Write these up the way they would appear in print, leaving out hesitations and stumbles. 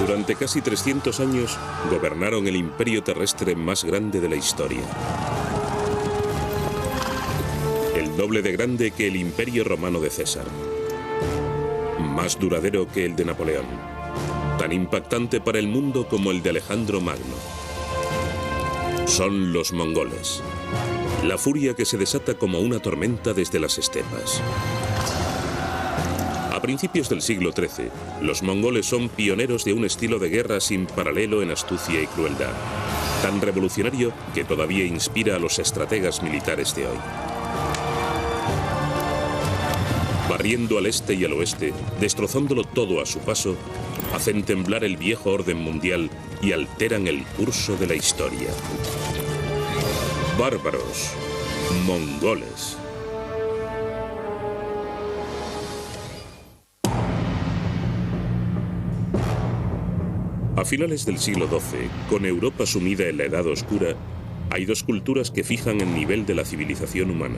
Durante casi 300 años gobernaron el imperio terrestre más grande de la historia. El doble de grande que el imperio romano de César. Más duradero que el de Napoleón. Tan impactante para el mundo como el de Alejandro Magno. Son los mongoles. La furia que se desata como una tormenta desde las estepas. A principios del siglo XIII, los mongoles son pioneros de un estilo de guerra sin paralelo en astucia y crueldad, tan revolucionario que todavía inspira a los estrategas militares de hoy. Barriendo al este y al oeste, destrozándolo todo a su paso, hacen temblar el viejo orden mundial y alteran el curso de la historia. Bárbaros, mongoles. A finales del siglo XII, con Europa sumida en la Edad Oscura, hay dos culturas que fijan el nivel de la civilización humana.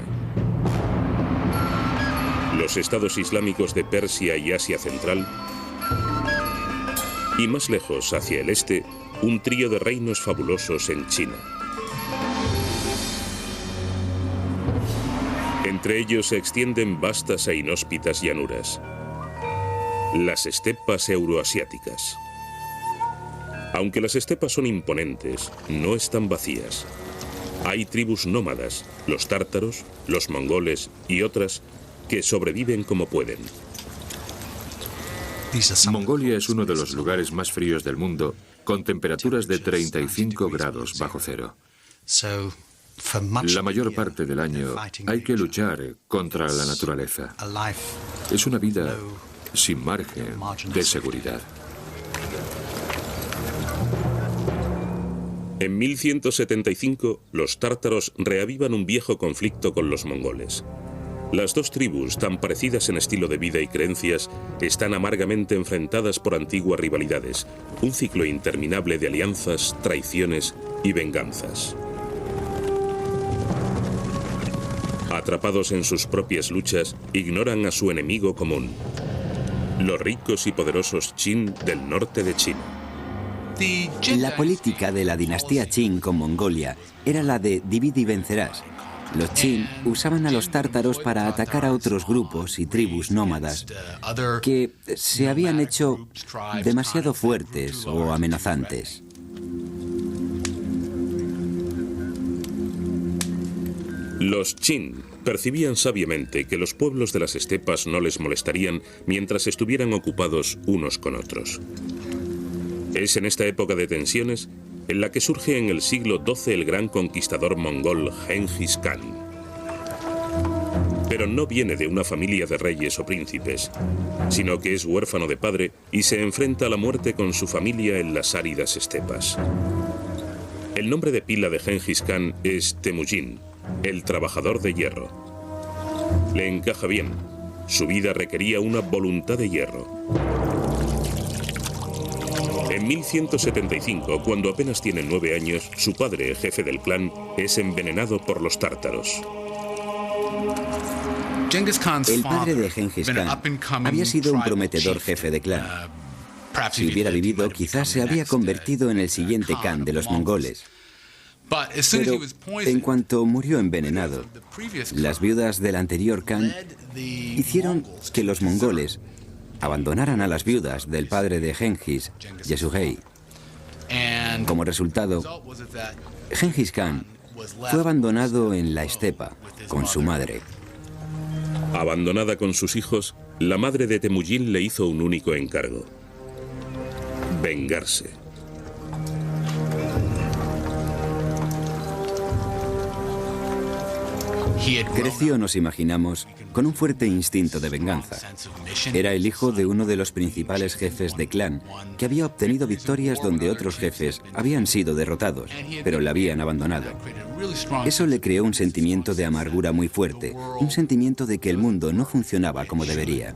Los estados islámicos de Persia y Asia Central, y más lejos, hacia el este, un trío de reinos fabulosos en China. Entre ellos se extienden vastas e inhóspitas llanuras, las estepas euroasiáticas. Aunque las estepas son imponentes, no están vacías. Hay tribus nómadas, los tártaros, los mongoles y otras, que sobreviven como pueden. Mongolia es uno de los lugares más fríos del mundo, con temperaturas de 35 grados bajo cero. La mayor parte del año hay que luchar contra la naturaleza. Es una vida sin margen de seguridad. En 1175, los tártaros reavivan un viejo conflicto con los mongoles. Las dos tribus, tan parecidas en estilo de vida y creencias, están amargamente enfrentadas por antiguas rivalidades, un ciclo interminable de alianzas, traiciones y venganzas. Atrapados en sus propias luchas, ignoran a su enemigo común, los ricos y poderosos Qin del norte de China. La política de la dinastía Qin con Mongolia era la de divide y vencerás. Los Qin usaban a los tártaros para atacar a otros grupos y tribus nómadas que se habían hecho demasiado fuertes o amenazantes. Los Qin percibían sabiamente que los pueblos de las estepas no les molestarían mientras estuvieran ocupados unos con otros. Es en esta época de tensiones en la que surge en el siglo XII el gran conquistador mongol Genghis Khan. Pero no viene de una familia de reyes o príncipes, sino que es huérfano de padre y se enfrenta a la muerte con su familia en las áridas estepas. El nombre de pila de Genghis Khan es Temujin, el trabajador de hierro. Le encaja bien. Su vida requería una voluntad de hierro. En 1175, cuando apenas tiene 9 años, su padre, jefe del clan, es envenenado por los tártaros. El padre de Genghis Khan había sido un prometedor jefe de clan. Si hubiera vivido, quizás se habría convertido en el siguiente Khan de los mongoles. Pero en cuanto murió envenenado, las viudas del anterior Khan hicieron que los mongoles abandonaran a las viudas del padre de Genghis, Yesugei. Como resultado, Genghis Khan fue abandonado en la estepa con su madre. Abandonada con sus hijos, la madre de Temujin le hizo un único encargo: vengarse. Creció, nos imaginamos, con un fuerte instinto de venganza. Era el hijo de uno de los principales jefes de clan, que había obtenido victorias donde otros jefes habían sido derrotados, pero le habían abandonado. Eso le creó un sentimiento de amargura muy fuerte, un sentimiento de que el mundo no funcionaba como debería.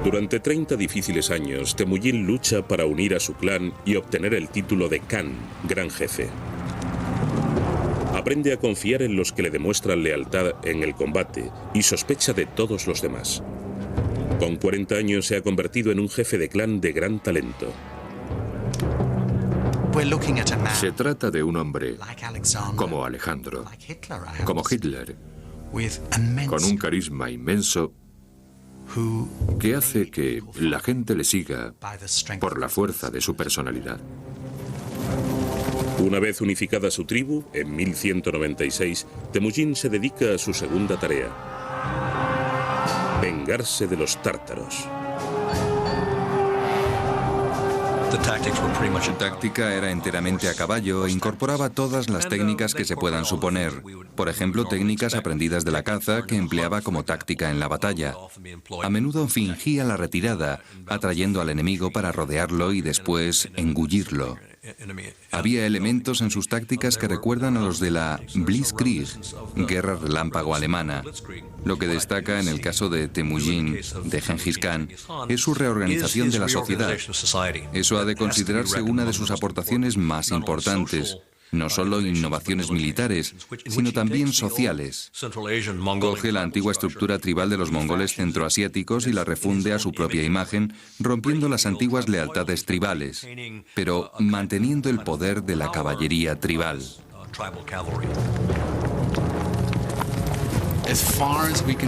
Durante 30 difíciles años, Temujin lucha para unir a su clan y obtener el título de Khan, gran jefe. Aprende a confiar en los que le demuestran lealtad en el combate y sospecha de todos los demás. Con 40 años se ha convertido en un jefe de clan de gran talento. Se trata de un hombre como Alejandro, como Hitler, con un carisma inmenso que hace que la gente le siga por la fuerza de su personalidad. Una vez unificada su tribu, en 1196, Temujin se dedica a su segunda tarea: vengarse de los tártaros. Su táctica era enteramente a caballo e incorporaba todas las técnicas que se puedan suponer. Por ejemplo, técnicas aprendidas de la caza que empleaba como táctica en la batalla. A menudo fingía la retirada, atrayendo al enemigo para rodearlo y después engullirlo. Había elementos en sus tácticas que recuerdan a los de la Blitzkrieg, guerra relámpago alemana. Lo que destaca en el caso de Temujin, de Gengis Khan, es su reorganización de la sociedad. Eso ha de considerarse una de sus aportaciones más importantes. No solo innovaciones militares, sino también sociales. Coge la antigua estructura tribal de los mongoles centroasiáticos y la refunde a su propia imagen, rompiendo las antiguas lealtades tribales, pero manteniendo el poder de la caballería tribal.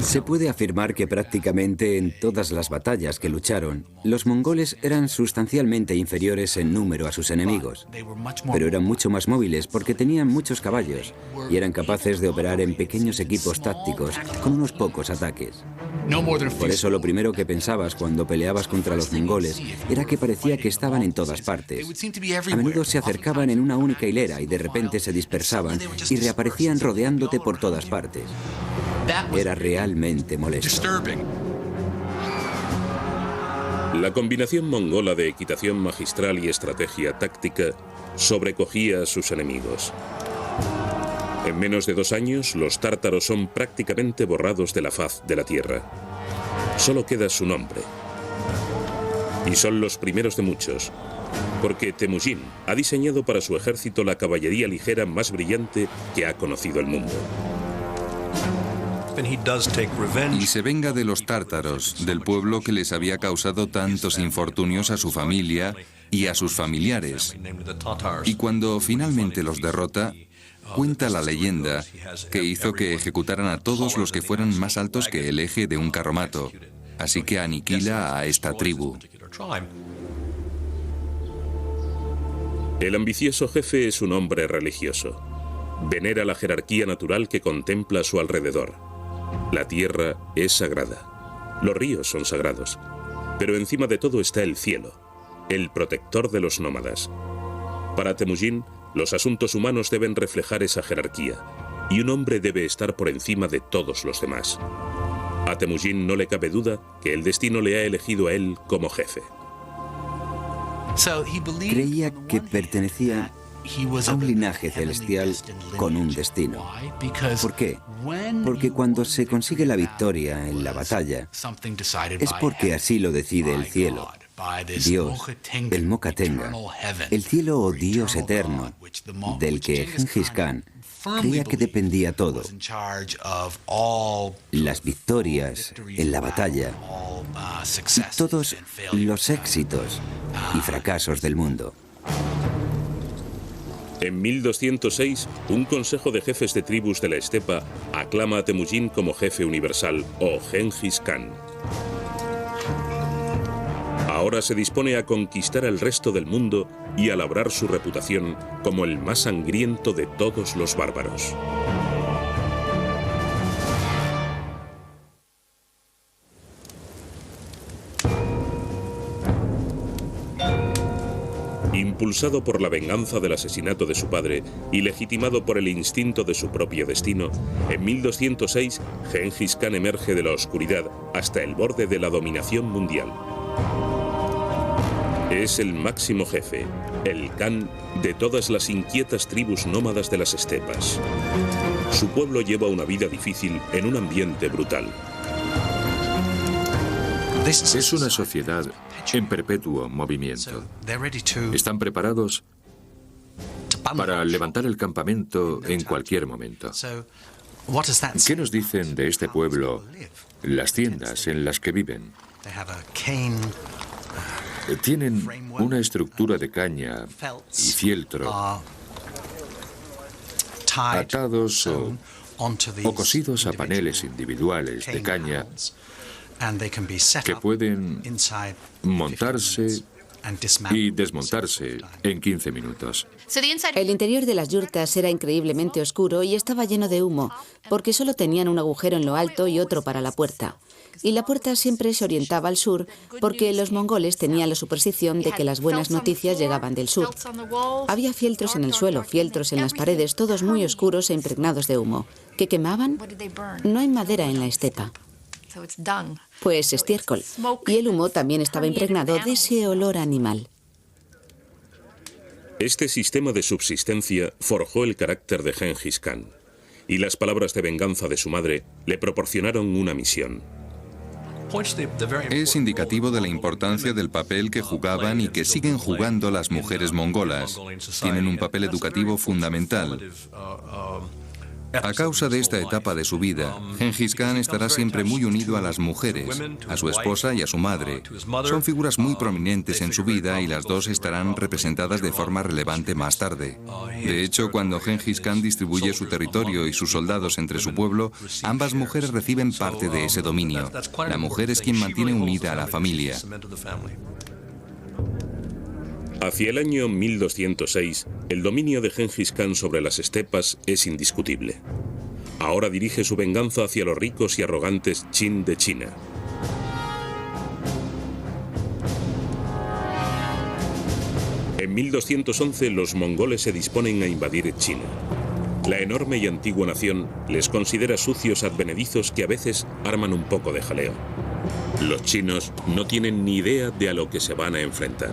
Se puede afirmar que prácticamente en todas las batallas que lucharon, los mongoles eran sustancialmente inferiores en número a sus enemigos, pero eran mucho más móviles porque tenían muchos caballos y eran capaces de operar en pequeños equipos tácticos con unos pocos ataques. Por eso lo primero que pensabas cuando peleabas contra los mongoles era que parecía que estaban en todas partes. A menudo se acercaban en una única hilera y de repente se dispersaban y reaparecían rodeándote por todas partes. Era realmente molesto. La combinación mongola de equitación magistral y estrategia táctica sobrecogía a sus enemigos. En menos de 2 años, los tártaros son prácticamente borrados de la faz de la tierra. Solo queda su nombre. Y son los primeros de muchos, porque Temujin ha diseñado para su ejército la caballería ligera más brillante que ha conocido el mundo. Y se venga de los tártaros, del pueblo que les había causado tantos infortunios a su familia y a sus familiares. Y cuando finalmente los derrota, cuenta la leyenda que hizo que ejecutaran a todos los que fueran más altos que el eje de un carromato. Así que aniquila a esta tribu. El ambicioso jefe es un hombre religioso. Venera la jerarquía natural que contempla a su alrededor. La tierra es sagrada. Los ríos son sagrados. Pero encima de todo está el cielo, el protector de los nómadas. Para Temujin, los asuntos humanos deben reflejar esa jerarquía, y un hombre debe estar por encima de todos los demás. A Temujin no le cabe duda que el destino le ha elegido a él como jefe. Creía que pertenecía a un linaje celestial con un destino. ¿Por qué? Porque cuando se consigue la victoria en la batalla, es porque así lo decide el cielo, Dios, el Mokatenga, el cielo o Dios eterno, del que Gengis Khan creía que dependía todo. Las victorias en la batalla y todos los éxitos y fracasos del mundo. En 1206, un consejo de jefes de tribus de la estepa aclama a Temujin como jefe universal, o Gengis Khan. Ahora se dispone a conquistar el resto del mundo y a labrar su reputación como el más sangriento de todos los bárbaros. Impulsado por la venganza del asesinato de su padre y legitimado por el instinto de su propio destino, en 1206 Gengis Khan emerge de la oscuridad hasta el borde de la dominación mundial. Es el máximo jefe, el Khan de todas las inquietas tribus nómadas de las estepas. Su pueblo lleva una vida difícil en un ambiente brutal. Es una sociedad en perpetuo movimiento. Están preparados para levantar el campamento en cualquier momento. ¿Qué nos dicen de este pueblo las tiendas en las que viven? Tienen una estructura de caña y fieltro atados o cosidos a paneles individuales de caña que pueden montarse y desmontarse en 15 minutos. El interior de las yurtas era increíblemente oscuro y estaba lleno de humo, porque solo tenían un agujero en lo alto y otro para la puerta. Y la puerta siempre se orientaba al sur, porque los mongoles tenían la superstición de que las buenas noticias llegaban del sur. Había fieltros en el suelo, fieltros en las paredes, todos muy oscuros e impregnados de humo. ¿Qué quemaban? No hay madera en la estepa. Pues estiércol. Y el humo también estaba impregnado de ese olor animal. Este sistema de subsistencia forjó el carácter de Gengis Khan, y las palabras de venganza de su madre le proporcionaron una misión. Es indicativo de la importancia del papel que jugaban y que siguen jugando las mujeres mongolas. Tienen un papel educativo fundamental. A causa de esta etapa de su vida, Gengis Khan estará siempre muy unido a las mujeres, a su esposa y a su madre. Son figuras muy prominentes en su vida y las dos estarán representadas de forma relevante más tarde. De hecho, cuando Gengis Khan distribuye su territorio y sus soldados entre su pueblo, ambas mujeres reciben parte de ese dominio. La mujer es quien mantiene unida a la familia. Hacia el año 1206, el dominio de Gengis Khan sobre las estepas es indiscutible. Ahora dirige su venganza hacia los ricos y arrogantes Qin de China. En 1211, los mongoles se disponen a invadir China. La enorme y antigua nación les considera sucios advenedizos que a veces arman un poco de jaleo. Los chinos no tienen ni idea de a lo que se van a enfrentar.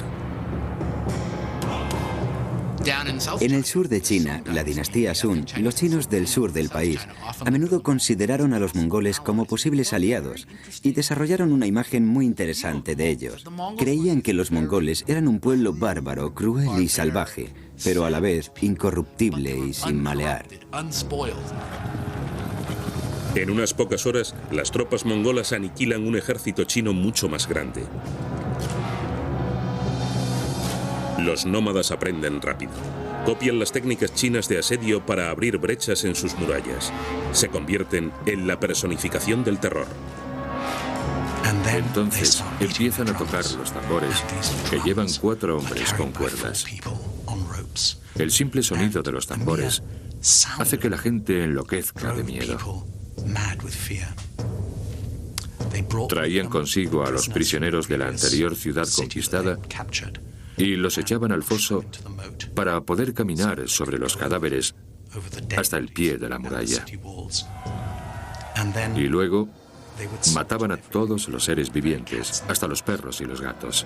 En el sur de China, la dinastía Sun, los chinos del sur del país, a menudo consideraron a los mongoles como posibles aliados y desarrollaron una imagen muy interesante de ellos. Creían que los mongoles eran un pueblo bárbaro, cruel y salvaje, pero a la vez incorruptible y sin malear. En unas pocas horas, las tropas mongolas aniquilan un ejército chino mucho más grande. Los nómadas aprenden rápido. Copian las técnicas chinas de asedio para abrir brechas en sus murallas. Se convierten en la personificación del terror. Entonces empiezan a tocar los tambores que llevan 4 hombres con cuerdas. El simple sonido de los tambores hace que la gente enloquezca de miedo. Traían consigo a los prisioneros de la anterior ciudad conquistada y los echaban al foso para poder caminar sobre los cadáveres hasta el pie de la muralla. Y luego mataban a todos los seres vivientes, hasta los perros y los gatos.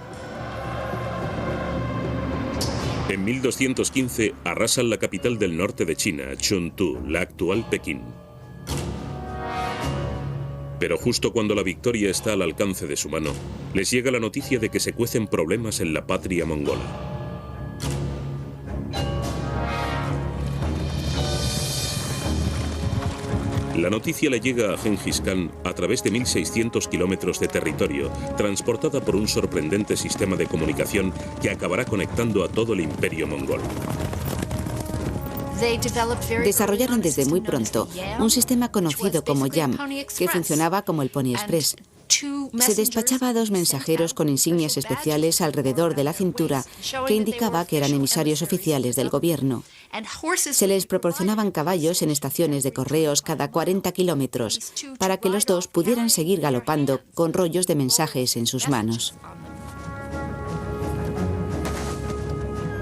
En 1215 arrasan la capital del norte de China, Chuntu, la actual Pekín. Pero justo cuando la victoria está al alcance de su mano, les llega la noticia de que se cuecen problemas en la patria mongola. La noticia le llega a Gengis Khan a través de 1.600 kilómetros de territorio, transportada por un sorprendente sistema de comunicación que acabará conectando a todo el imperio mongol. Desarrollaron desde muy pronto un sistema conocido como YAM, que funcionaba como el Pony Express. Se despachaba a 2 mensajeros con insignias especiales alrededor de la cintura que indicaba que eran emisarios oficiales del gobierno. Se les proporcionaban caballos en estaciones de correos cada 40 kilómetros para que los dos pudieran seguir galopando con rollos de mensajes en sus manos.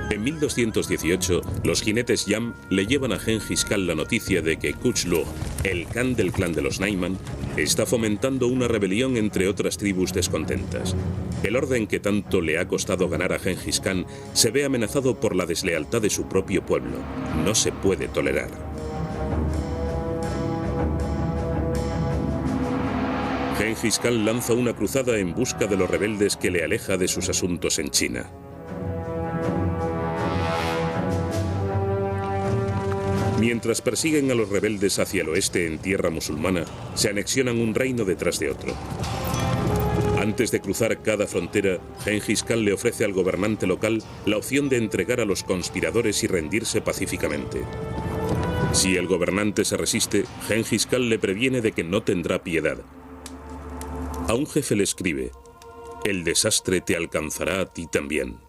En 1218, los jinetes Yam le llevan a Gengis Khan la noticia de que Kuchlug, el Khan del clan de los Naiman, está fomentando una rebelión entre otras tribus descontentas. El orden que tanto le ha costado ganar a Gengis Khan se ve amenazado por la deslealtad de su propio pueblo. No se puede tolerar. Gengis Khan lanza una cruzada en busca de los rebeldes que le aleja de sus asuntos en China. Mientras persiguen a los rebeldes hacia el oeste en tierra musulmana, se anexionan un reino detrás de otro. Antes de cruzar cada frontera, Gengis Khan le ofrece al gobernante local la opción de entregar a los conspiradores y rendirse pacíficamente. Si el gobernante se resiste, Gengis Khan le previene de que no tendrá piedad. A un jefe le escribe: el desastre te alcanzará a ti también.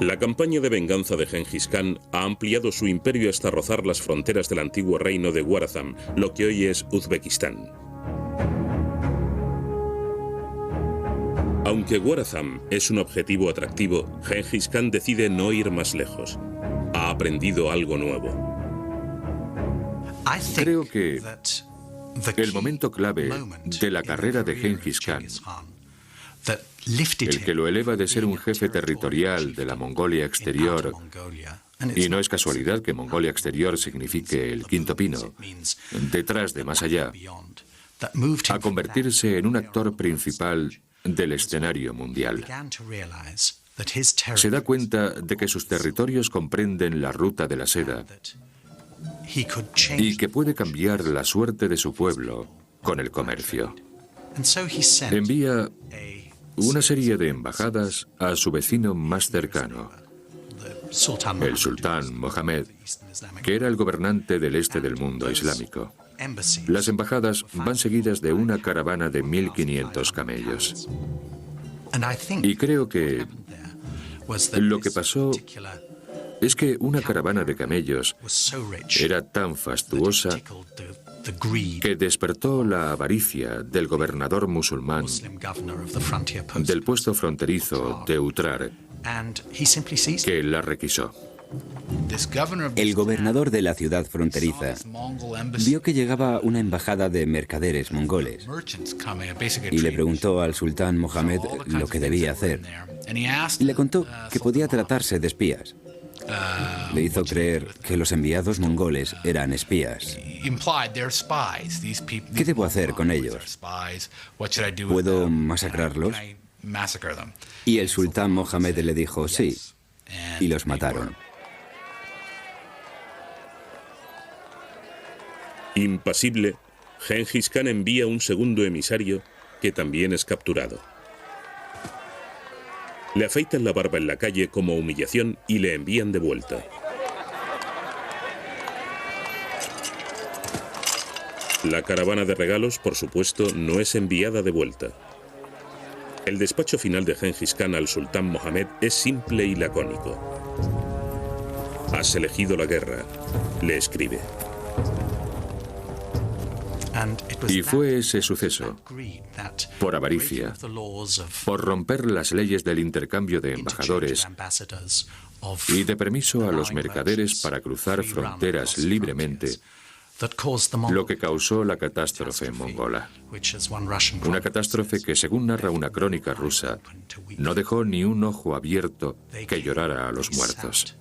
La campaña de venganza de Gengis Khan ha ampliado su imperio hasta rozar las fronteras del antiguo reino de Warazam, lo que hoy es Uzbekistán. Aunque Warazam es un objetivo atractivo, Gengis Khan decide no ir más lejos. Ha aprendido algo nuevo. Creo que el momento clave de la carrera de Gengis Khan, el que lo eleva de ser un jefe territorial de la Mongolia exterior, y no es casualidad que Mongolia exterior signifique el quinto pino, detrás de más allá, a convertirse en un actor principal del escenario mundial. Se da cuenta de que sus territorios comprenden la ruta de la seda y que puede cambiar la suerte de su pueblo con el comercio. Envía una serie de embajadas a su vecino más cercano, el sultán Mohammed, que era el gobernante del este del mundo islámico. Las embajadas van seguidas de una caravana de 1.500 camellos. Y creo que lo que pasó es que una caravana de camellos era tan fastuosa que despertó la avaricia del gobernador musulmán del puesto fronterizo de Utrar, que la requisó. El gobernador de la ciudad fronteriza vio que llegaba una embajada de mercaderes mongoles y le preguntó al sultán Mohammed lo que debía hacer. Y le contó que podía tratarse de espías. Le hizo creer que los enviados mongoles eran espías. ¿Qué debo hacer con ellos? ¿Puedo masacrarlos? Y el sultán Mohammed le dijo sí, y los mataron. Impasible, Gengis Khan envía un segundo emisario que también es capturado. Le afeitan la barba en la calle como humillación y le envían de vuelta. La caravana de regalos, por supuesto, no es enviada de vuelta. El despacho final de Gengis Khan al sultán Mohammed es simple y lacónico. Has elegido la guerra, le escribe. Y fue ese suceso, por avaricia, por romper las leyes del intercambio de embajadores y de permiso a los mercaderes para cruzar fronteras libremente, lo que causó la catástrofe mongola. Una catástrofe que, según narra una crónica rusa, no dejó ni un ojo abierto que llorara a los muertos.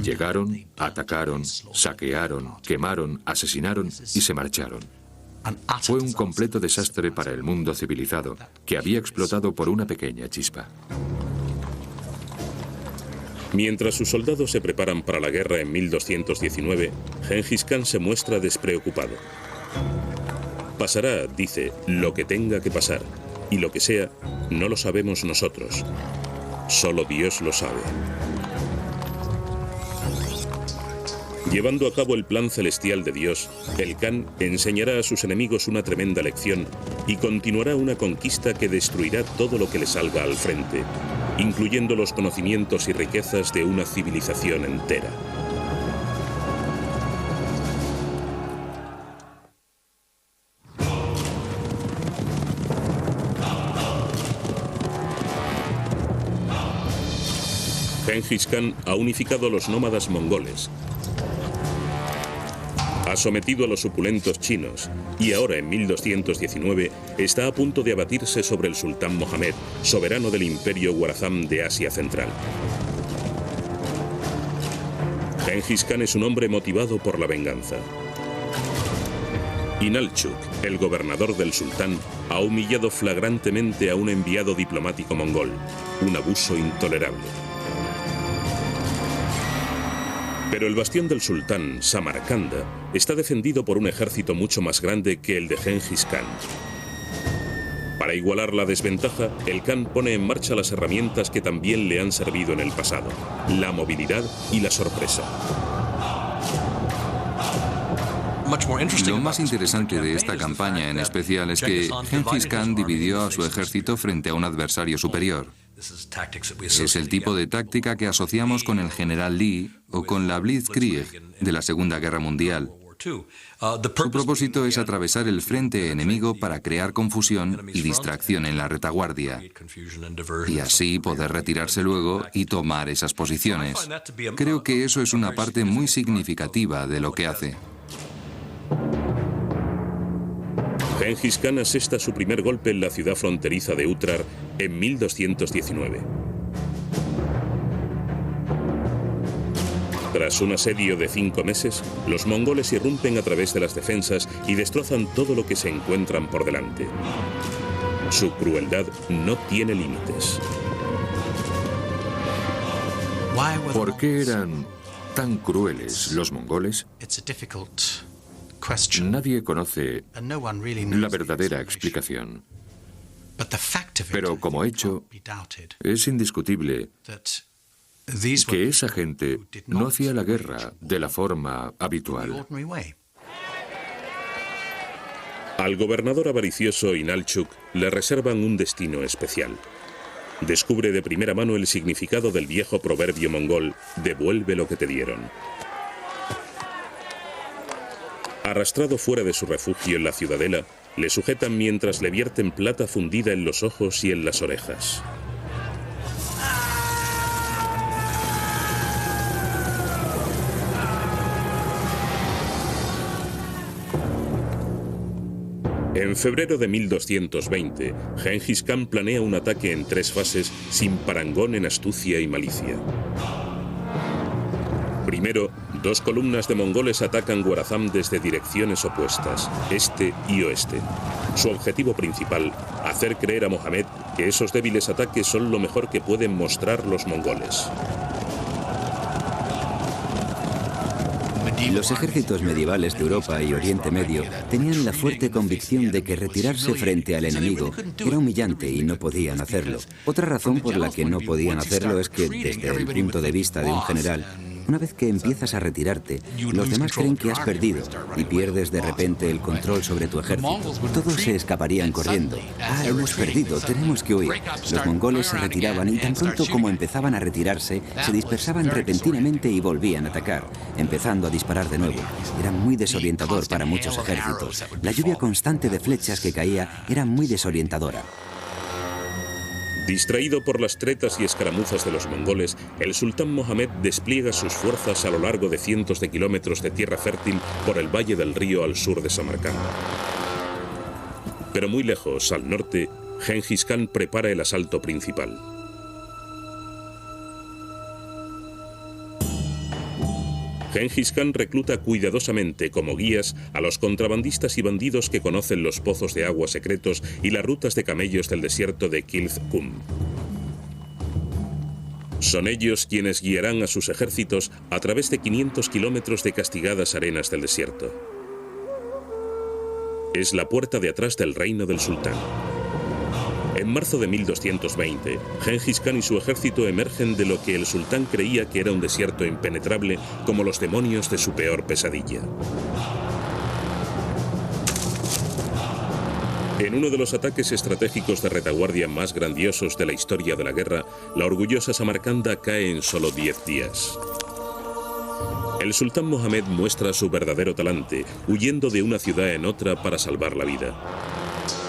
Llegaron, atacaron, saquearon, quemaron, asesinaron y se marcharon. Fue un completo desastre para el mundo civilizado, que había explotado por una pequeña chispa. Mientras sus soldados se preparan para la guerra en 1219, Gengis Khan se muestra despreocupado. Pasará, dice, lo que tenga que pasar, y lo que sea, no lo sabemos nosotros. Solo Dios lo sabe. Llevando a cabo el plan celestial de Dios, el Khan enseñará a sus enemigos una tremenda lección y continuará una conquista que destruirá todo lo que le salga al frente, incluyendo los conocimientos y riquezas de una civilización entera. Gengis Khan ha unificado a los nómadas mongoles, ha sometido a los opulentos chinos y ahora, en 1219, está a punto de abatirse sobre el sultán Mohammed, soberano del imperio Warazam de Asia Central. Gengis Khan es un hombre motivado por la venganza. Inalchuk, el gobernador del sultán, ha humillado flagrantemente a un enviado diplomático mongol, un abuso intolerable. Pero el bastión del sultán, Samarcanda, está defendido por un ejército mucho más grande que el de Gengis Khan. Para igualar la desventaja, el Khan pone en marcha las herramientas que también le han servido en el pasado: la movilidad y la sorpresa. Lo más interesante de esta campaña en especial es que Gengis Khan dividió a su ejército frente a un adversario superior. Es el tipo de táctica que asociamos con el general Lee o con la Blitzkrieg de la Segunda Guerra Mundial. Su propósito es atravesar el frente enemigo para crear confusión y distracción en la retaguardia, y así poder retirarse luego y tomar esas posiciones. Creo que eso es una parte muy significativa de lo que hace. Gengis Khan asesta su primer golpe en la ciudad fronteriza de Utrar en 1219. Tras un asedio de 5 meses, los mongoles irrumpen a través de las defensas y destrozan todo lo que se encuentran por delante. Su crueldad no tiene límites. ¿Por qué eran tan crueles los mongoles? Nadie conoce la verdadera explicación. Pero como hecho, es indiscutible que esa gente no hacía la guerra de la forma habitual. Al gobernador avaricioso Inalchuk le reservan un destino especial. Descubre de primera mano el significado del viejo proverbio mongol: devuelve lo que te dieron. Arrastrado fuera de su refugio en la ciudadela, le sujetan mientras le vierten plata fundida en los ojos y en las orejas. En febrero de 1220, Gengis Khan planea un ataque en 3 fases sin parangón en astucia y malicia. Primero, 2 columnas de mongoles atacan Gorazam desde direcciones opuestas, este y oeste. Su objetivo principal, hacer creer a Mohammed que esos débiles ataques son lo mejor que pueden mostrar los mongoles. Los ejércitos medievales de Europa y Oriente Medio tenían la fuerte convicción de que retirarse frente al enemigo era humillante y no podían hacerlo. Otra razón por la que no podían hacerlo es que, desde el punto de vista de un general, una vez que empiezas a retirarte, los demás creen que has perdido y pierdes de repente el control sobre tu ejército. Todos se escaparían corriendo. Ah, hemos perdido, tenemos que huir. Los mongoles se retiraban y tan pronto como empezaban a retirarse, se dispersaban repentinamente y volvían a atacar, empezando a disparar de nuevo. Era muy desorientador para muchos ejércitos. La lluvia constante de flechas que caía era muy desorientadora. Distraído por las tretas y escaramuzas de los mongoles, el sultán Mohammed despliega sus fuerzas a lo largo de cientos de kilómetros de tierra fértil por el valle del río al sur de Samarcanda. Pero muy lejos, al norte, Gengis Khan prepara el asalto principal. Gengis Khan recluta cuidadosamente como guías a los contrabandistas y bandidos que conocen los pozos de agua secretos y las rutas de camellos del desierto de Kilth-Kum. Son ellos quienes guiarán a sus ejércitos a través de 500 kilómetros de castigadas arenas del desierto. Es la puerta de atrás del reino del sultán. En marzo de 1220, Gengis Khan y su ejército emergen de lo que el sultán creía que era un desierto impenetrable, como los demonios de su peor pesadilla. En uno de los ataques estratégicos de retaguardia más grandiosos de la historia de la guerra, la orgullosa Samarcanda cae en solo 10 días. El sultán Mohammed muestra su verdadero talante, huyendo de una ciudad en otra para salvar la vida.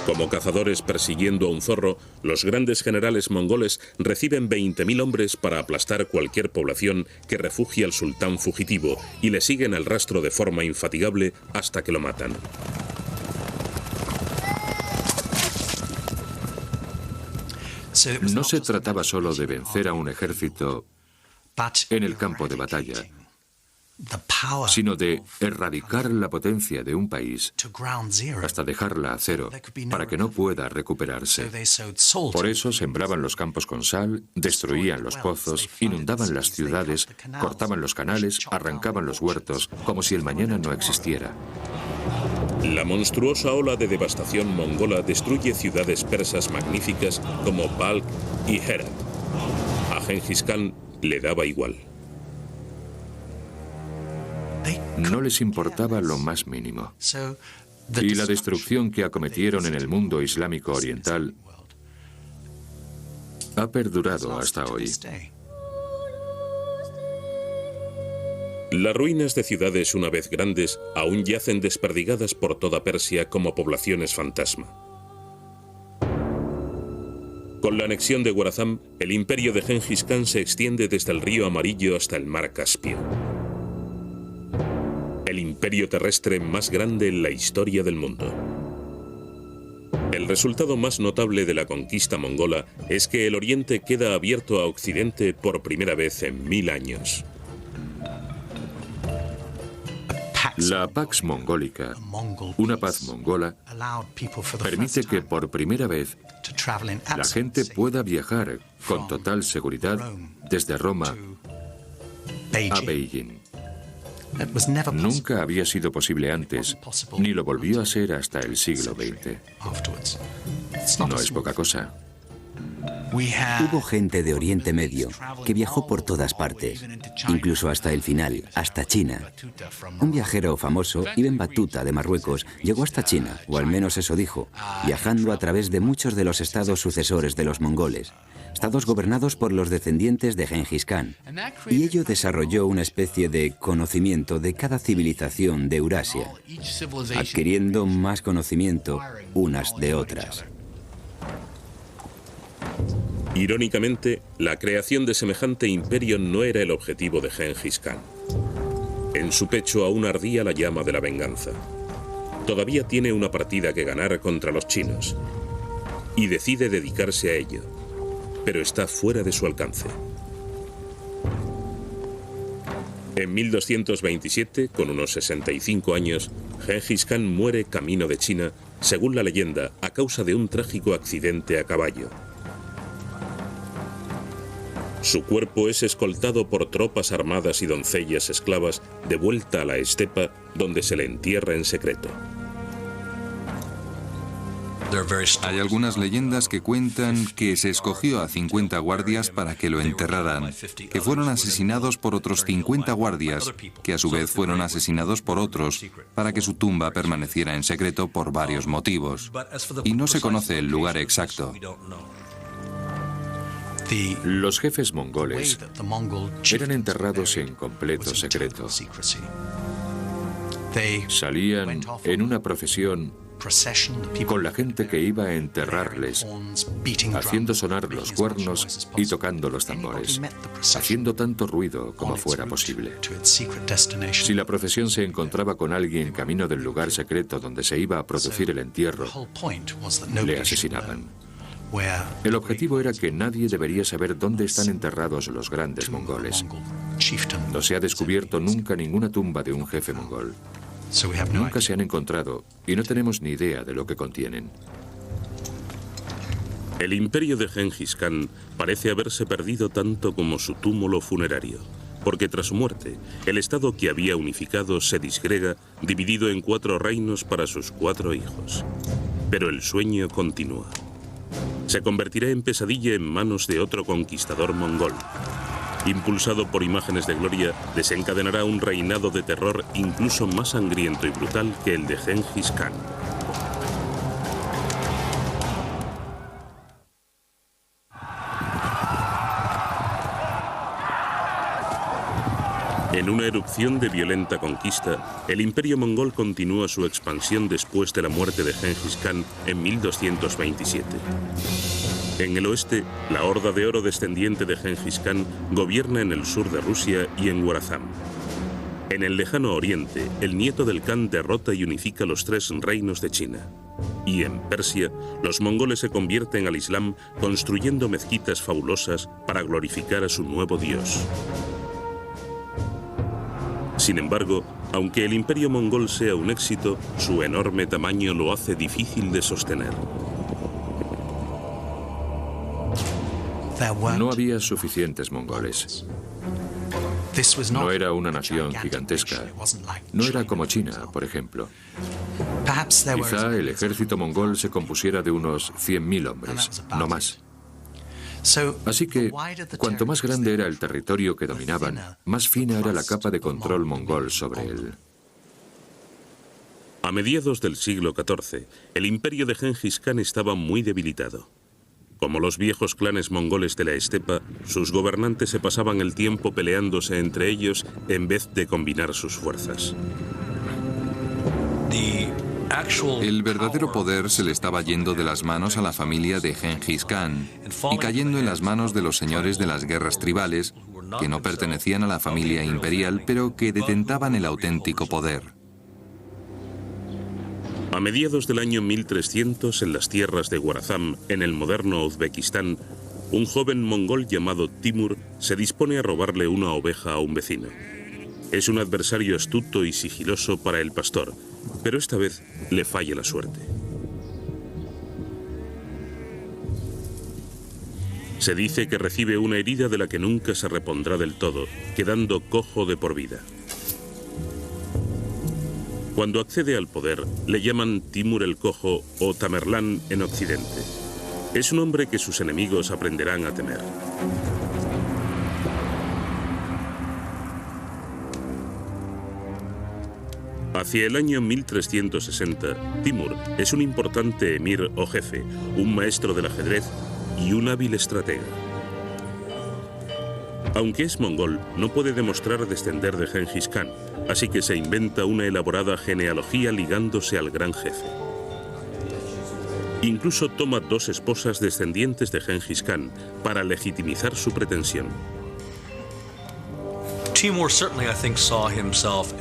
Como cazadores persiguiendo a un zorro, los grandes generales mongoles reciben 20.000 hombres para aplastar cualquier población que refugie al sultán fugitivo y le siguen el rastro de forma infatigable hasta que lo matan. No se trataba solo de vencer a un ejército en el campo de batalla, sino de erradicar la potencia de un país hasta dejarla a cero para que no pueda recuperarse. Por eso sembraban los campos con sal, destruían los pozos, inundaban las ciudades, cortaban los canales, arrancaban los huertos, como si el mañana no existiera. La monstruosa ola de devastación mongola destruye ciudades persas magníficas como Balkh y Herat. A Gengis Khan le daba igual. No les importaba lo más mínimo. Y la destrucción que acometieron en el mundo islámico oriental ha perdurado hasta hoy. Las ruinas de ciudades una vez grandes aún yacen desperdigadas por toda Persia como poblaciones fantasma. Con la anexión de Gorazán, el imperio de Gengis Khan se extiende desde el río Amarillo hasta el mar Caspio. El imperio terrestre más grande en la historia del mundo. El resultado más notable de la conquista mongola es que el Oriente queda abierto a Occidente por primera vez en 1000 años. La Pax Mongólica, una paz mongola, permite que por primera vez la gente pueda viajar con total seguridad desde Roma a Beijing. Nunca había sido posible antes, ni lo volvió a ser hasta el siglo XX. No es poca cosa. Hubo gente de Oriente Medio que viajó por todas partes, incluso hasta el final, hasta China. Un viajero famoso, Ibn Battuta de Marruecos, llegó hasta China, o al menos eso dijo, viajando a través de muchos de los estados sucesores de los mongoles, estados gobernados por los descendientes de Gengis Khan, y ello desarrolló una especie de conocimiento de cada civilización de Eurasia, adquiriendo más conocimiento unas de otras. Irónicamente, la creación de semejante imperio no era el objetivo de Gengis Khan. En su pecho aún ardía la llama de la venganza. Todavía tiene una partida que ganar contra los chinos y decide dedicarse a ello, pero está fuera de su alcance. En 1227, con unos 65 años, Gengis Khan muere camino de China, según la leyenda, a causa de un trágico accidente a caballo. Su cuerpo es escoltado por tropas armadas y doncellas esclavas de vuelta a la estepa, donde se le entierra en secreto. Hay algunas leyendas que cuentan que se escogió a 50 guardias para que lo enterraran, que fueron asesinados por otros 50 guardias, que a su vez fueron asesinados por otros, para que su tumba permaneciera en secreto por varios motivos. Y no se conoce el lugar exacto. Los jefes mongoles eran enterrados en completo secreto. Salían en una procesión con la gente que iba a enterrarles, haciendo sonar los cuernos y tocando los tambores, haciendo tanto ruido como fuera posible. Si la procesión se encontraba con alguien camino del lugar secreto donde se iba a producir el entierro, le asesinaban. El objetivo era que nadie debería saber dónde están enterrados los grandes mongoles. No se ha descubierto nunca ninguna tumba de un jefe mongol. Nunca se han encontrado y no tenemos ni idea de lo que contienen. El imperio de Gengis Khan parece haberse perdido tanto como su túmulo funerario, porque tras su muerte, el estado que había unificado se disgrega, dividido en 4 reinos para sus 4 hijos. Pero el sueño continúa. Se convertirá en pesadilla en manos de otro conquistador mongol. Impulsado por imágenes de gloria, desencadenará un reinado de terror incluso más sangriento y brutal que el de Gengis Khan. En una erupción de violenta conquista, el imperio mongol continúa su expansión después de la muerte de Gengis Khan en 1227. En el oeste, la Horda de Oro descendiente de Gengis Khan gobierna en el sur de Rusia y en Gorazán. En el lejano oriente, el nieto del Khan derrota y unifica los 3 reinos de China. Y en Persia, los mongoles se convierten al Islam construyendo mezquitas fabulosas para glorificar a su nuevo dios. Sin embargo, aunque el imperio mongol sea un éxito, su enorme tamaño lo hace difícil de sostener. No había suficientes mongoles. No era una nación gigantesca. No era como China, por ejemplo. Quizá el ejército mongol se compusiera de unos 100.000 hombres, no más. Así que, cuanto más grande era el territorio que dominaban, más fina era la capa de control mongol sobre él. A mediados del siglo XIV, el imperio de Gengis Khan estaba muy debilitado. Como los viejos clanes mongoles de la estepa, sus gobernantes se pasaban el tiempo peleándose entre ellos en vez de combinar sus fuerzas. El verdadero poder se le estaba yendo de las manos a la familia de Gengis Khan y cayendo en las manos de los señores de las guerras tribales, que no pertenecían a la familia imperial, pero que detentaban el auténtico poder. A mediados del año 1300, en las tierras de Guarazam, en el moderno Uzbekistán, un joven mongol llamado Timur se dispone a robarle una oveja a un vecino. Es un adversario astuto y sigiloso para el pastor, pero esta vez le falla la suerte. Se dice que recibe una herida de la que nunca se repondrá del todo, quedando cojo de por vida. Cuando accede al poder, le llaman Timur el Cojo o Tamerlán en Occidente. Es un hombre que sus enemigos aprenderán a temer. Hacia el año 1360, Timur es un importante emir o jefe, un maestro del ajedrez y un hábil estratega. Aunque es mongol, no puede demostrar descender de Gengis Khan, así que se inventa una elaborada genealogía ligándose al gran jefe. Incluso toma 2 esposas descendientes de Gengis Khan para legitimizar su pretensión.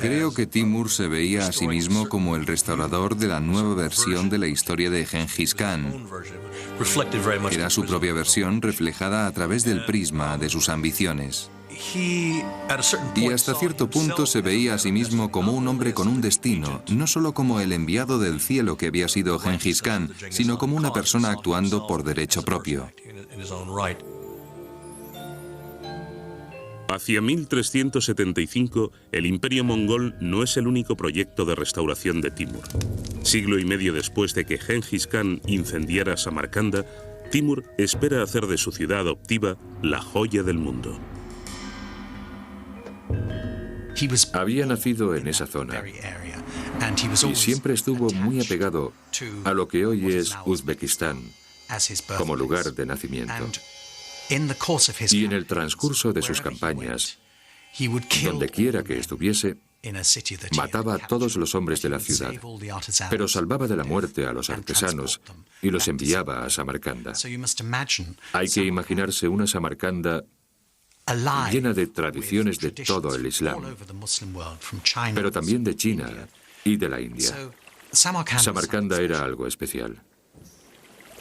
Creo que Timur se veía a sí mismo como el restaurador de la nueva versión de la historia de Gengis Khan. Era su propia versión reflejada a través del prisma de sus ambiciones. Y hasta cierto punto se veía a sí mismo como un hombre con un destino, no solo como el enviado del cielo que había sido Gengis Khan, sino como una persona actuando por derecho propio. Hacia 1375, el imperio mongol no es el único proyecto de restauración de Timur. Siglo y medio después de que Gengis Khan incendiara Samarcanda, Timur espera hacer de su ciudad adoptiva la joya del mundo. Había nacido en esa zona y siempre estuvo muy apegado a lo que hoy es Uzbekistán como lugar de nacimiento. Y en el transcurso de sus campañas, donde quiera que estuviese, mataba a todos los hombres de la ciudad, pero salvaba de la muerte a los artesanos y los enviaba a Samarcanda. Hay que imaginarse una Samarcanda llena de tradiciones de todo el Islam, pero también de China y de la India. Samarcanda era algo especial.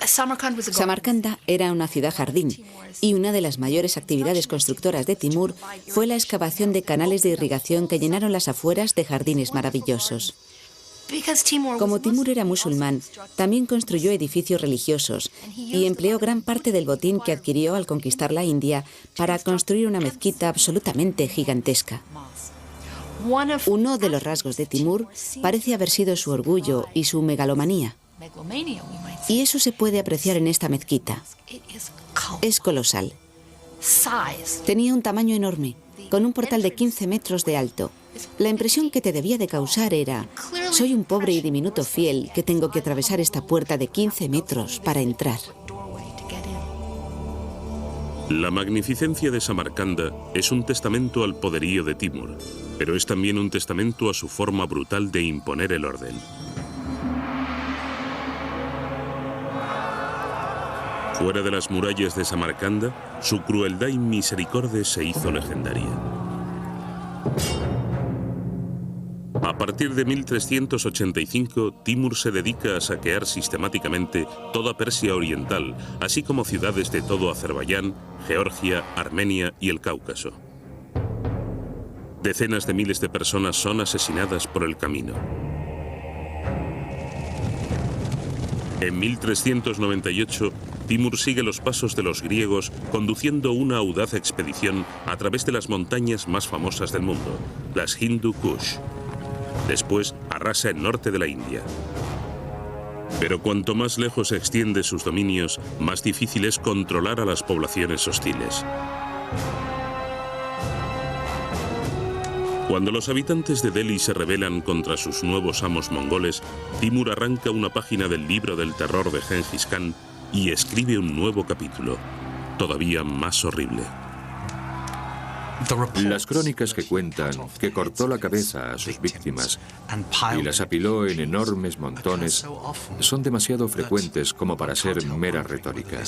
Samarcanda era una ciudad jardín y una de las mayores actividades constructoras de Timur fue la excavación de canales de irrigación que llenaron las afueras de jardines maravillosos. Como Timur era musulmán, también construyó edificios religiosos y empleó gran parte del botín que adquirió al conquistar la India para construir una mezquita absolutamente gigantesca. Uno de los rasgos de Timur parece haber sido su orgullo y su megalomanía. Y eso se puede apreciar en esta mezquita. Es colosal. Tenía un tamaño enorme, con un portal de 15 metros de alto. La impresión que te debía de causar era: soy un pobre y diminuto fiel que tengo que atravesar esta puerta de 15 metros para entrar. La magnificencia de Samarcanda es un testamento al poderío de Timur, pero es también un testamento a su forma brutal de imponer el orden. Fuera de las murallas de Samarcanda, su crueldad y misericordia se hizo legendaria. A partir de 1385, Timur se dedica a saquear sistemáticamente toda Persia oriental, así como ciudades de todo Azerbaiyán, Georgia, Armenia y el Cáucaso. Decenas de miles de personas son asesinadas por el camino. En 1398, Timur sigue los pasos de los griegos conduciendo una audaz expedición a través de las montañas más famosas del mundo, las Hindu Kush. Después arrasa el norte de la India. Pero cuanto más lejos se extiende sus dominios, más difícil es controlar a las poblaciones hostiles. Cuando los habitantes de Delhi se rebelan contra sus nuevos amos mongoles, Timur arranca una página del libro del terror de Gengis Khan y escribe un nuevo capítulo, todavía más horrible. Las crónicas que cuentan que cortó la cabeza a sus víctimas y las apiló en enormes montones son demasiado frecuentes como para ser mera retórica.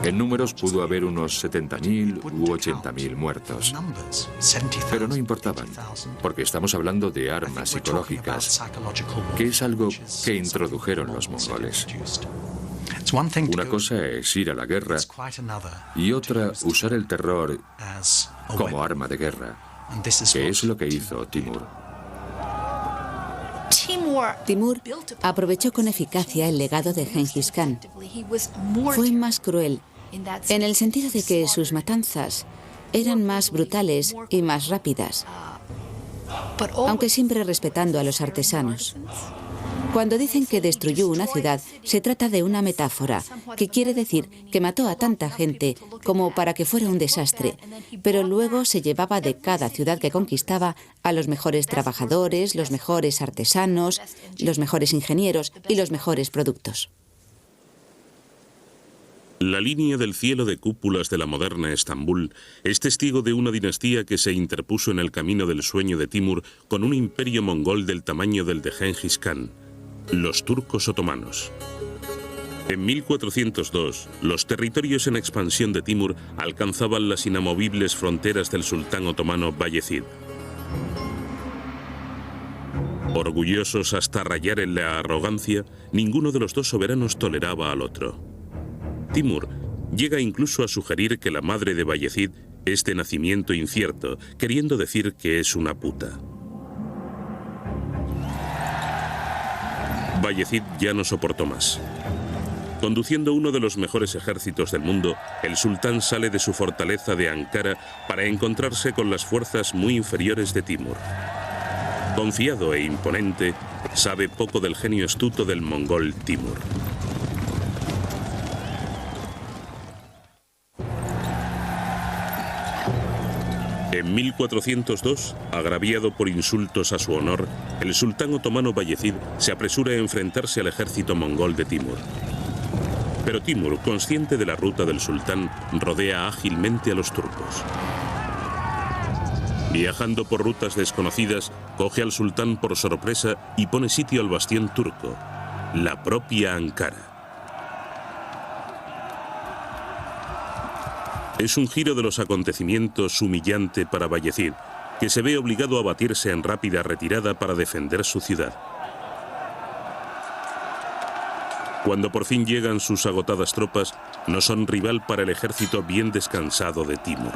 En números pudo haber unos 70.000 u 80.000 muertos. Pero no importaban, porque estamos hablando de armas psicológicas, que es algo que introdujeron los mongoles. Una cosa es ir a la guerra y otra usar el terror como arma de guerra, que es lo que hizo Timur. Timur aprovechó con eficacia el legado de Gengis Khan. Fue más cruel, en el sentido de que sus matanzas eran más brutales y más rápidas, aunque siempre respetando a los artesanos. Cuando dicen que destruyó una ciudad, se trata de una metáfora, que quiere decir que mató a tanta gente como para que fuera un desastre, pero luego se llevaba de cada ciudad que conquistaba a los mejores trabajadores, los mejores artesanos, los mejores ingenieros y los mejores productos. La línea del cielo de cúpulas de la moderna Estambul es testigo de una dinastía que se interpuso en el camino del sueño de Timur con un imperio mongol del tamaño del de Gengis Khan, los turcos otomanos. En 1402, los territorios en expansión de Timur alcanzaban las inamovibles fronteras del sultán otomano Bayezid. Orgullosos hasta rayar en la arrogancia, ninguno de los dos soberanos toleraba al otro. Timur llega incluso a sugerir que la madre de Bayezid es de nacimiento incierto, queriendo decir que es una puta. Bayezid ya no soportó más. Conduciendo uno de los mejores ejércitos del mundo, el sultán sale de su fortaleza de Ankara para encontrarse con las fuerzas muy inferiores de Timur. Confiado e imponente, sabe poco del genio astuto del mongol Timur. En 1402, agraviado por insultos a su honor, el sultán otomano Bayezid se apresura a enfrentarse al ejército mongol de Timur. Pero Timur, consciente de la ruta del sultán, rodea ágilmente a los turcos. Viajando por rutas desconocidas, coge al sultán por sorpresa y pone sitio al bastión turco, la propia Ankara. Es un giro de los acontecimientos humillante para Bayezid, que se ve obligado a batirse en rápida retirada para defender su ciudad. Cuando por fin llegan sus agotadas tropas, no son rival para el ejército bien descansado de Timur.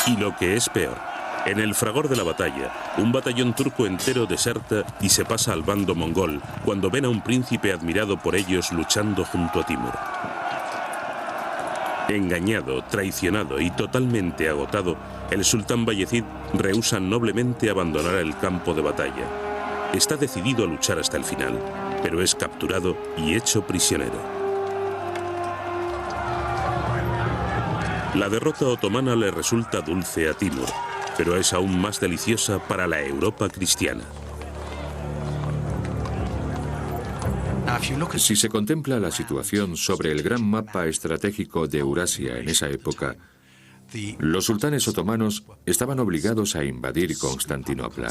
Y lo que es peor, en el fragor de la batalla, un batallón turco entero deserta y se pasa al bando mongol cuando ven a un príncipe admirado por ellos luchando junto a Timur. Engañado, traicionado y totalmente agotado, el sultán Bayezid rehúsa noblemente abandonar el campo de batalla. Está decidido a luchar hasta el final, pero es capturado y hecho prisionero. La derrota otomana le resulta dulce a Timur, pero es aún más deliciosa para la Europa cristiana. Si se contempla la situación sobre el gran mapa estratégico de Eurasia en esa época, los sultanes otomanos estaban obligados a invadir Constantinopla.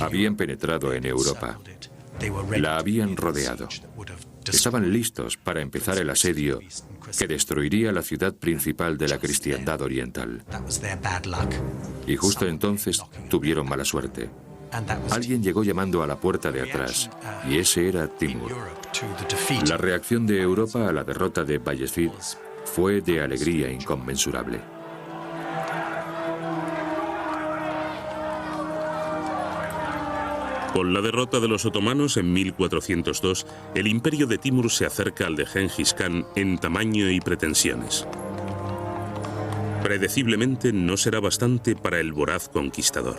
Habían penetrado en Europa. La habían rodeado. Estaban listos para empezar el asedio que destruiría la ciudad principal de la cristiandad oriental. Y justo entonces tuvieron mala suerte. Alguien llegó llamando a la puerta de atrás, y ese era Timur. La reacción de Europa a la derrota de Bayezid fue de alegría inconmensurable. Con la derrota de los otomanos en 1402, el imperio de Timur se acerca al de Gengis Khan en tamaño y pretensiones. Predeciblemente no será bastante para el voraz conquistador.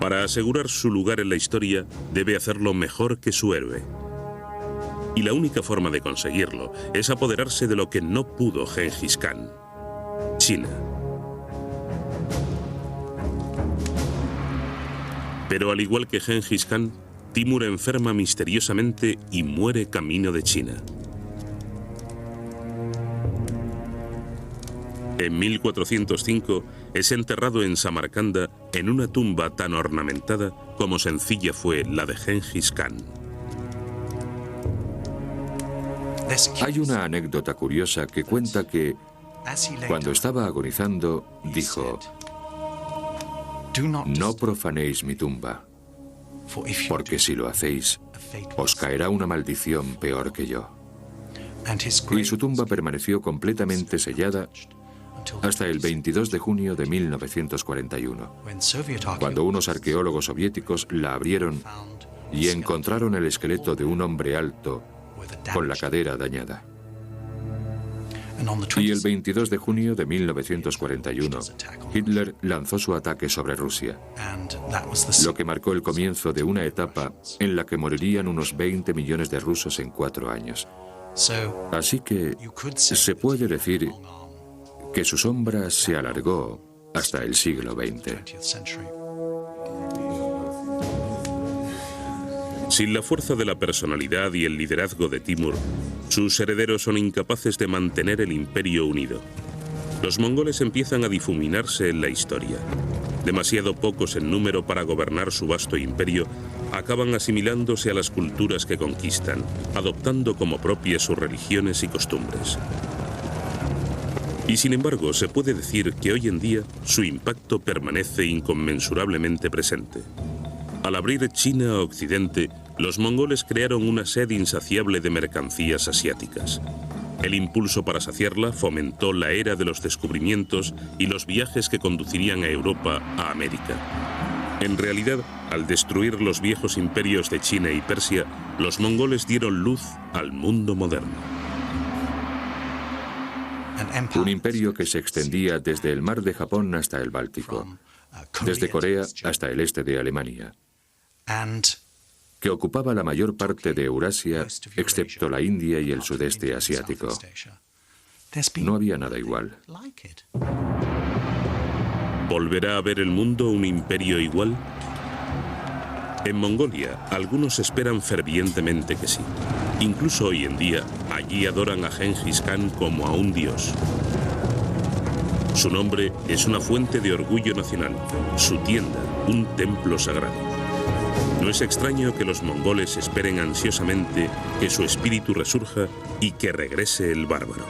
Para asegurar su lugar en la historia, debe hacerlo mejor que su héroe. Y la única forma de conseguirlo es apoderarse de lo que no pudo Gengis Khan: China. Pero al igual que Gengis Khan, Timur enferma misteriosamente y muere camino de China. En 1405 es enterrado en Samarcanda en una tumba tan ornamentada como sencilla fue la de Gengis Khan. Hay una anécdota curiosa que cuenta que, cuando estaba agonizando, dijo: «No profanéis mi tumba, porque si lo hacéis, os caerá una maldición peor que yo». Y su tumba permaneció completamente sellada hasta el 22 de junio de 1941, cuando unos arqueólogos soviéticos la abrieron y encontraron el esqueleto de un hombre alto con la cadera dañada. Y el 22 de junio de 1941, Hitler lanzó su ataque sobre Rusia, lo que marcó el comienzo de una etapa en la que morirían unos 20 millones de rusos en 4 años. Así que se puede decir que su sombra se alargó hasta el siglo XX. Sin la fuerza de la personalidad y el liderazgo de Timur, sus herederos son incapaces de mantener el imperio unido. Los mongoles empiezan a difuminarse en la historia. Demasiado pocos en número para gobernar su vasto imperio, acaban asimilándose a las culturas que conquistan, adoptando como propias sus religiones y costumbres. Y sin embargo, se puede decir que hoy en día su impacto permanece inconmensurablemente presente. Al abrir China a Occidente, los mongoles crearon una sed insaciable de mercancías asiáticas. El impulso para saciarla fomentó la era de los descubrimientos y los viajes que conducirían a Europa a América. En realidad, al destruir los viejos imperios de China y Persia, los mongoles dieron luz al mundo moderno. Un imperio que se extendía desde el mar de Japón hasta el Báltico, desde Corea hasta el este de Alemania, que ocupaba la mayor parte de Eurasia, excepto la India y el sudeste asiático. No había nada igual. ¿Volverá a ver el mundo un imperio igual? En Mongolia, algunos esperan fervientemente que sí. Incluso hoy en día, allí adoran a Gengis Khan como a un dios. Su nombre es una fuente de orgullo nacional, su tienda, un templo sagrado. No es extraño que los mongoles esperen ansiosamente que su espíritu resurja y que regrese el bárbaro.